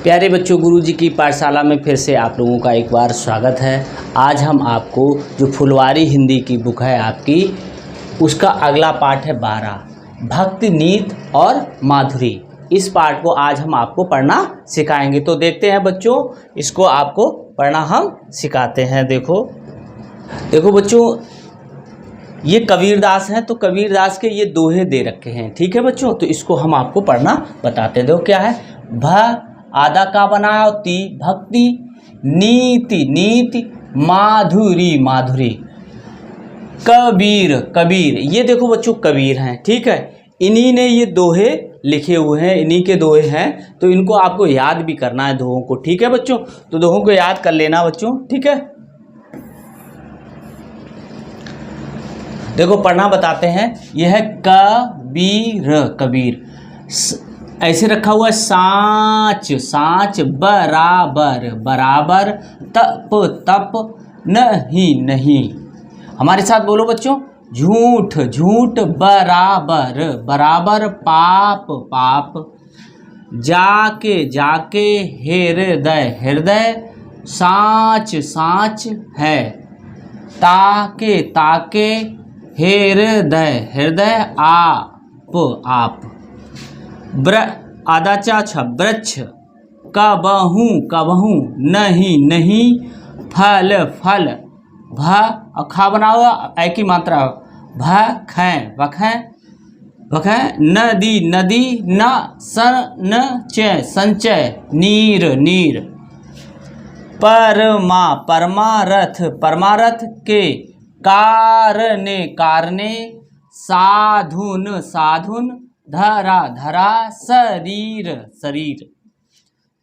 प्यारे बच्चों, गुरुजी की पाठशाला में फिर से आप लोगों का एक बार स्वागत है। आज हम आपको जो फुलवारी हिंदी की बुक है आपकी, उसका अगला पाठ है 12, भक्ति, नीत और माधुरी। इस पाठ को आज हम आपको पढ़ना सिखाएंगे। तो देखते हैं बच्चों, इसको आपको पढ़ना हम सिखाते हैं। देखो बच्चों, ये कबीरदास हैं, तो कबीरदास के ये दोहे दे रखे हैं। ठीक है बच्चों, तो इसको हम आपको पढ़ना बताते हैं। देखो क्या है, आधा का बनाओ ती, भक्ति, नीति नीति, माधुरी माधुरी, कबीर। ये देखो बच्चों कबीर हैं। ठीक है, इन्हीं ने ये दोहे लिखे हुए हैं, इन्हीं के दोहे हैं। तो इनको आपको याद भी करना है दोहों को। ठीक है बच्चों, तो दोहों को याद कर लेना बच्चों। ठीक है, देखो पढ़ना बताते हैं। यह है कबीर, ऐसे रखा हुआ है। सांच बराबर, तप नहीं। हमारे साथ बोलो बच्चों, झूठ बराबर, पाप, जाके हृदय, सांच है, ताके हृदय, आप, आदाचा छ, वृक्ष, कबहू नहीं, फल, खा बना हुआ ऐ की मात्रा, वखें, नदी, न संचय, नीर, परमारथ के कारणे, साधुन, धरा, शरीर,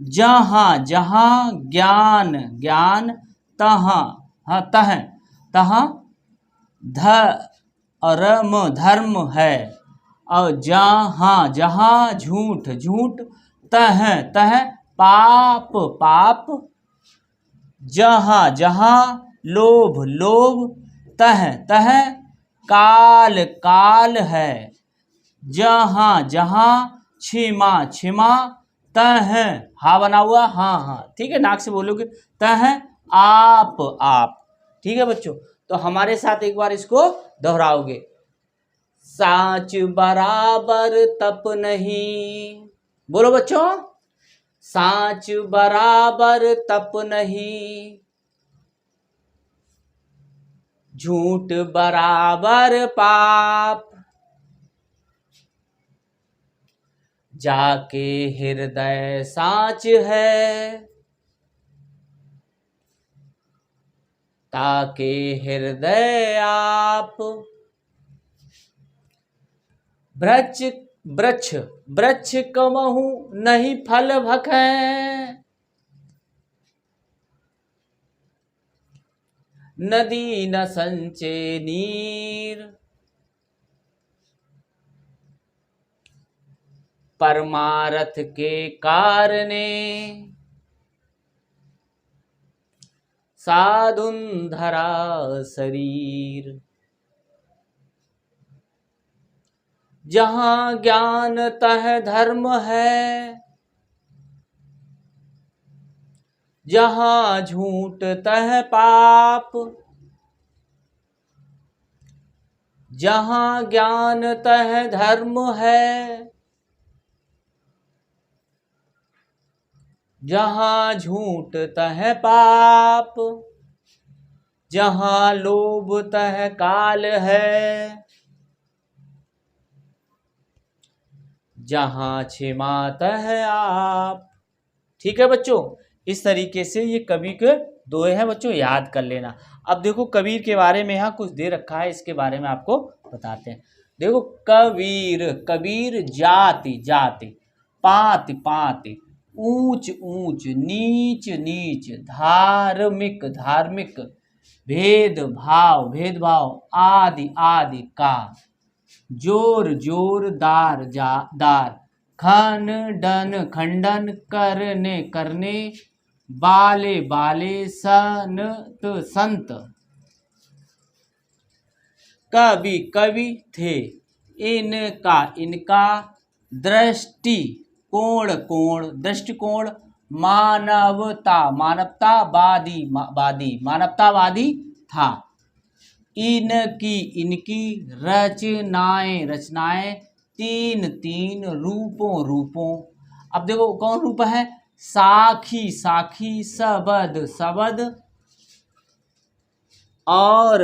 जहाँ ज्ञान, तहाँ धर्म है, और जहाँ झूठ, तह पाप, जहाँ लोभ, तह काल है, जहाँ क्षमा, तह हा बना हुआ, हाँ। ठीक है, नाक से बोलोगे, तह आप। ठीक है बच्चों, तो हमारे साथ एक बार इसको दोहराओगे। सांच बराबर तप नहीं, बोलो बच्चों, सांच बराबर तप नहीं, झूठ बराबर पाप, जाके हृदय सांच है, ताके हृदय आप, वृक्ष कमहु नहीं फल भखें, नदी न संचे नीर, परमारथ के कारणे, साधुन धरा शरीर, जहाँ ज्ञान तह धर्म है, जहाँ झूठ तह पाप, जहाँ ज्ञान तह धर्म है, जहाँ झूठ तह पाप, जहाँ लोभ तह काल है, जहाँ क्षमा तह आप। ठीक है बच्चों, इस तरीके से ये कवि के दोहे हैं बच्चों, याद कर लेना। अब देखो कबीर के बारे में यहाँ कुछ दे रखा है, इसके बारे में आपको बताते हैं। देखो कबीर जाति, पाति, ऊंच, नीच, धार्मिक, भेदभाव, आदि का, जोर, दार, खंडन, करने, बाले, संत, कवि थे, इनका, दृष्टिकोण, मानवता मानवतावादी मानवतावादी था। इनकी इनकी रचनाएं तीन रूपों। अब देखो कौन रूप है, साखी सबद और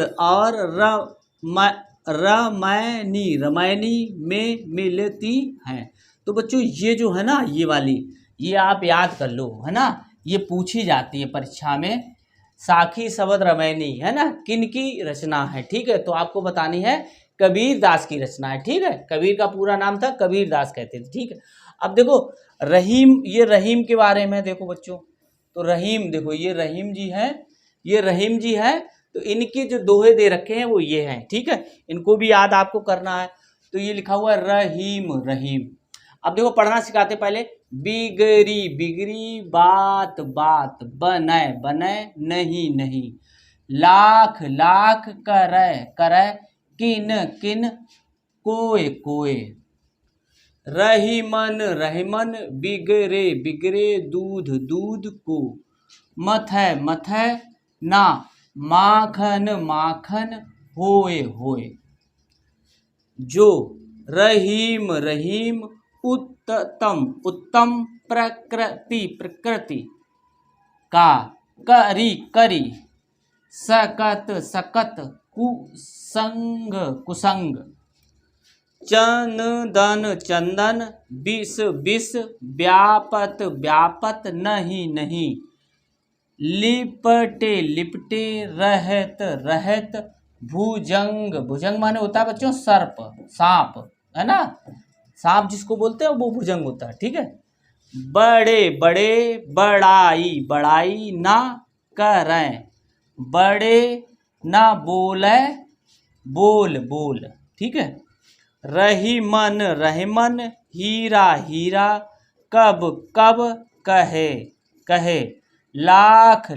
रमैनी में मिलती हैं। तो बच्चों ये जो है ना, ये वाली ये आप याद कर लो, है ना, ये पूछी जाती है परीक्षा में। साखी सबद रमैनी, है ना, किन की रचना है, ठीक है। तो आपको बतानी है कबीर दास की रचना है, ठीक है। कबीर का पूरा नाम था कबीर दास कहते थे, ठीक है। अब देखो रहीम, ये रहीम के बारे में देखो बच्चों। तो रहीम देखो, ये रहीम जी है, तो इनके जो दोहे दे रखे हैं वो ये हैं, ठीक है। इनको भी याद आपको करना है। तो ये लिखा हुआ है रहीम। अब देखो पढ़ना सिखाते पहले। बिगड़ी बात बने नहीं। लाख करे किन कोय। रहीमन बिगड़े दूध को। मथै ना माखन होए। जो रहीम उत्तम प्रकृति का करी सकत कुसंग। चंदन विष व्यापत नहीं। लिपटे रहत भुजंग माने होता है बच्चों सर्प, सांप, है ना। सांप जिसको बोलते हैं वो भुजंग होता है, ठीक है। बड़े बड़ाई ना करें। बड़े ना बोले बोल, ठीक है। रहीमन हीरा कब कहे। लाख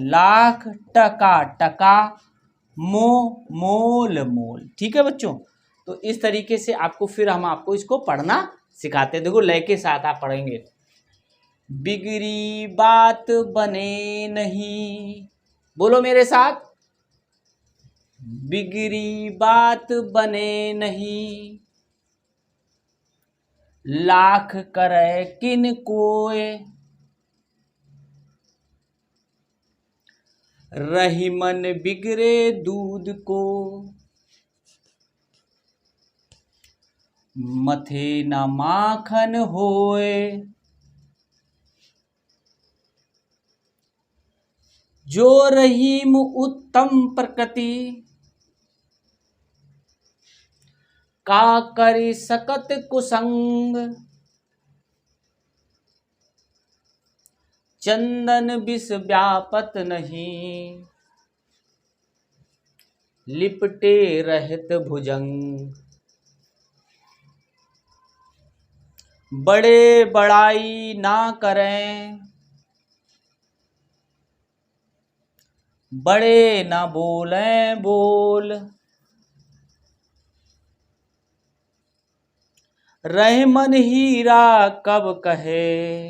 टका मोल, ठीक है बच्चों। तो इस तरीके से आपको फिर हम आपको इसको पढ़ना सिखाते हैं। देखो लय के साथ आप पढ़ेंगे। बिगड़ी बात बने नहीं, बोलो मेरे साथ। बिगड़ी बात बने नहीं। लाख करे किन कोय। रहीमन बिगड़े दूध को। मथे न माखन होए। जो रहीम उत्तम प्रकृति का करी सकत कुसंग। चंदन विष व्यापत नहीं। लिपटे रहत भुजंग। बड़े बड़ाई ना करें। बड़े ना बोलें बोल। रहीमन हीरा कब कहे।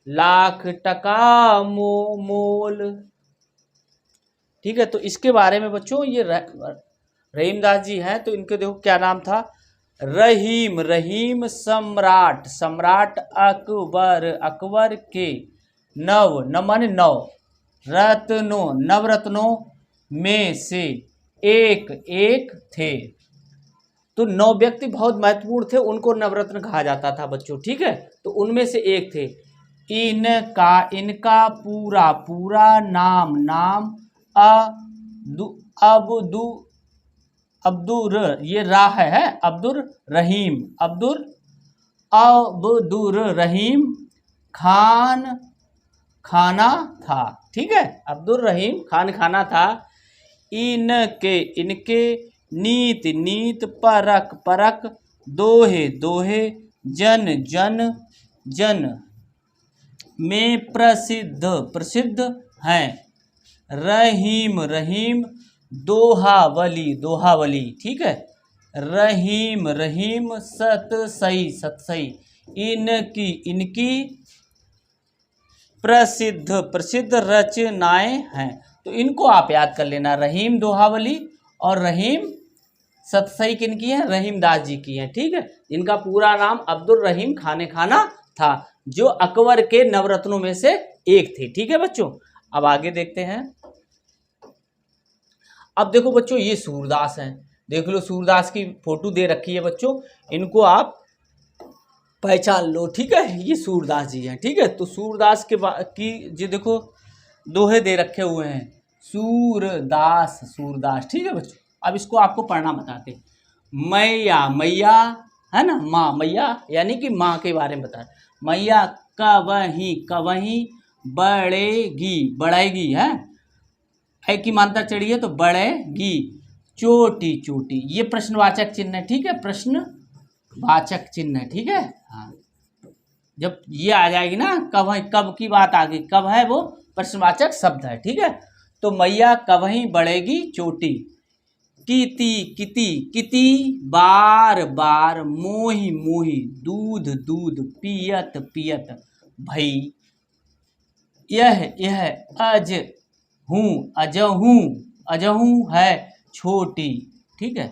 लाख टका मोल, ठीक है। तो इसके बारे में बच्चों ये रहीमदास जी हैं, तो इनके देखो क्या नाम था। रहीम सम्राट अकबर के नवरत्नों में से एक थे। तो 9 व्यक्ति बहुत महत्वपूर्ण थे, उनको नवरत्न कहा जाता था बच्चों, ठीक है। तो उनमें से एक थे। इनका पूरा नाम अब्दुर, ये राह है, अब्दुर रहीम खाना था, ठीक है। अब्दुर रहीम खाना था। इनके नीत परक दोहे जन में प्रसिद्ध हैं। रहीम दोहावली, ठीक है। रहीम सतसई, इनकी इनकी प्रसिद्ध प्रसिद्ध रचनाएं हैं। तो इनको आप याद कर लेना, रहीम दोहावली और रहीम सतसई किनकी है, रहीम दास जी की है। ठीक है, इनका पूरा नाम अब्दुल रहीम खाने खाना था, जो अकबर के नवरत्नों में से एक थे। ठीक है बच्चों, अब आगे देखते हैं। अब देखो बच्चों, ये सूरदास हैं, देख लो सूरदास की फोटो दे रखी है बच्चों, इनको आप पहचान लो। ठीक है, ये सूरदास जी हैं। ठीक है, तो सूरदास की जी देखो दोहे दे रखे हुए हैं, सूरदास सूरदास। ठीक है बच्चों, अब इसको आपको पढ़ना बताते। मैया मैया है ना, माँ मैया यानी कि माँ के बारे में बता। मैया कवही कवही बढ़ेगी बढ़ेगी है, है की मात्रा चढ़ी है तो बढ़ेगी, चोटी चोटी, ये प्रश्नवाचक चिन्ह है। ठीक है, प्रश्नवाचक चिन्ह है। ठीक है, हाँ, जब ये आ जाएगी ना, कब है, कब की बात आ गई, कब है, वो प्रश्नवाचक शब्द है। ठीक है, तो मैया कवही बढ़ेगी चोटी, किती किती किती बार बार, मोही मोही दूध दूध, पियत पियत भई, यह अज हूँ अजहूँ अजहूँ है छोटी। ठीक है,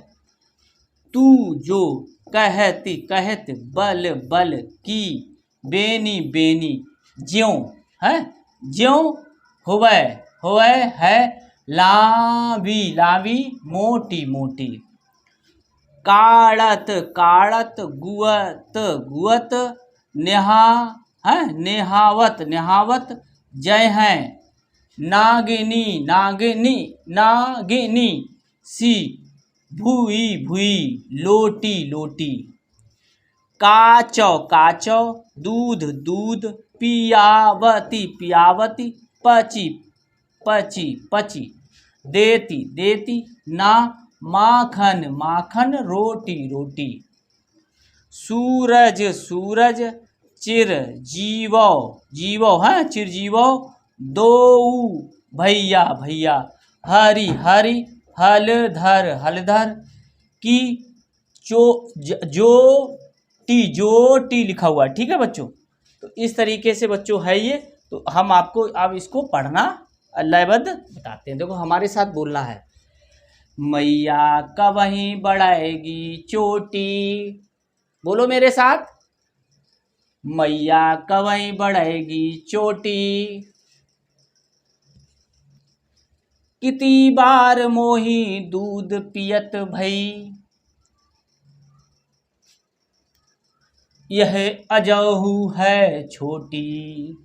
तू जो कहती कहत बल बल की, बेनी बेनी ज्यों है, ज्यों हुए हुए है, लावी लावी मोटी मोटी, काड़त काड़त गुअत गुअत, नेहा है नेहावत नेहावत, जय हैं नागिनी नागिनी नागिनी सी, भूई भूई लोटी लोटी, काचौ काचौ दूध दूध, पियावती पियावती, पची पची पची, देती देती ना, माखन माखन रोटी रोटी, सूरज सूरज चिर जीवो जीवो है चिर जीवो, दो भैया भैया, हरि हरि हलधर हलधर की, जो टी लिखा हुआ है। ठीक है बच्चों, तो इस तरीके से बच्चों है ये। तो हम आपको अब इसको पढ़ना लयबद्ध बताते हैं। देखो हमारे साथ बोलना है, मैया कवही बढ़ाएगी चोटी, बोलो मेरे साथ, मैया कवही बढ़ाएगी चोटी, किती बार मोही दूध पियत भई, यह अजहू है छोटी,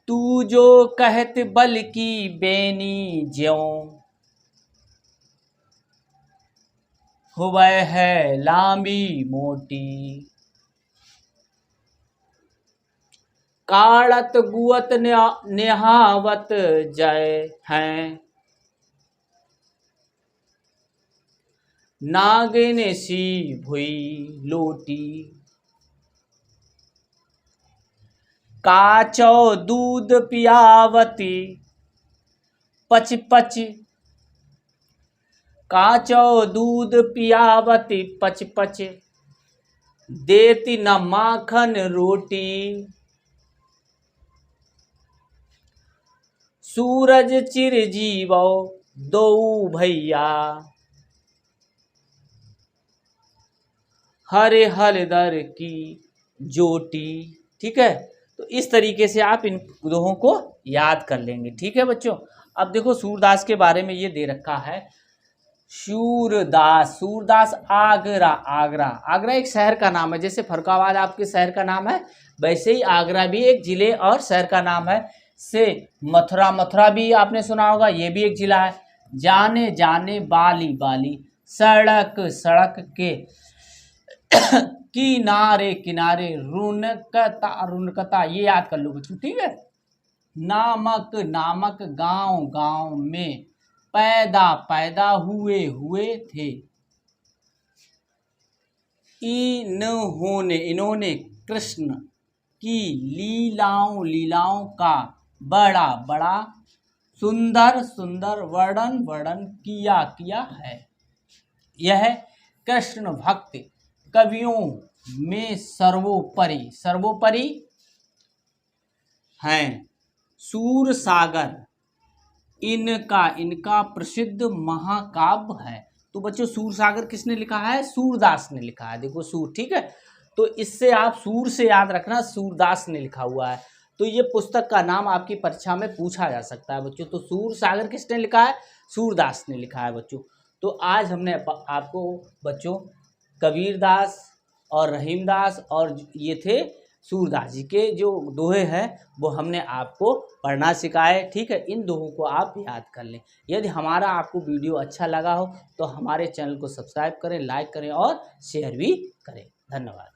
तू जो कहत बल की बेनी ज्यों, हुए है लांबी मोटी, काड़त गुअत नेहावत जय हैं, नागिन सी भुई लोटी, काचौ दूध पियावती पच पच, काचौ दूध पियावती पच पच, देती न माखन रोटी, सूरज चिर जीवो दो भैया, हरे हलदर की जोटी। ठीक है, तो इस तरीके से आप इन दोहों को याद कर लेंगे। ठीक है बच्चों, अब देखो सूरदास के बारे में ये दे रखा है, सूरदास सूरदास आगरा आगरा आगरा एक शहर का नाम है, जैसे फरुखाबाद आपके शहर का नाम है, वैसे ही आगरा भी एक जिले और शहर का नाम है। से मथुरा मथुरा भी आपने सुना होगा, ये भी एक जिला है। जाने जाने बाली बाली, सड़क सड़क के किनारे किनारे, रुनकता रुनकता, ये याद कर लो बच्चों। ठीक है, नामक नामक गांव गांव में, पैदा पैदा हुए हुए थे, इन्होंने कृष्ण की लीलाओं लीलाओं का बड़ा बड़ा सुंदर सुंदर वर्णन वर्णन किया है। यह कृष्ण भक्त कवियों में सर्वोपरि हैं। सूरसागर इनका प्रसिद्ध महाकाव्य है। तो बच्चों सूरसागर किसने लिखा है? सूरदास ने लिखा है। देखो सूर, ठीक है, तो इससे आप सूर से याद रखना, सूरदास ने लिखा हुआ है। तो ये पुस्तक का नाम आपकी परीक्षा में पूछा जा सकता है बच्चों। तो सूरसागर किसने लिखा है? सूरदास ने लिखा है बच्चों। तो आज हमने आपको बच्चों कबीरदास और रहीमदास और ये थे सूरदास जी के जो दोहे हैं वो हमने आपको पढ़ना सिखाए, ठीक है। इन दोहों को आप याद कर लें। यदि हमारा आपको वीडियो अच्छा लगा हो तो हमारे चैनल को सब्सक्राइब करें, लाइक करें और शेयर भी करें। धन्यवाद।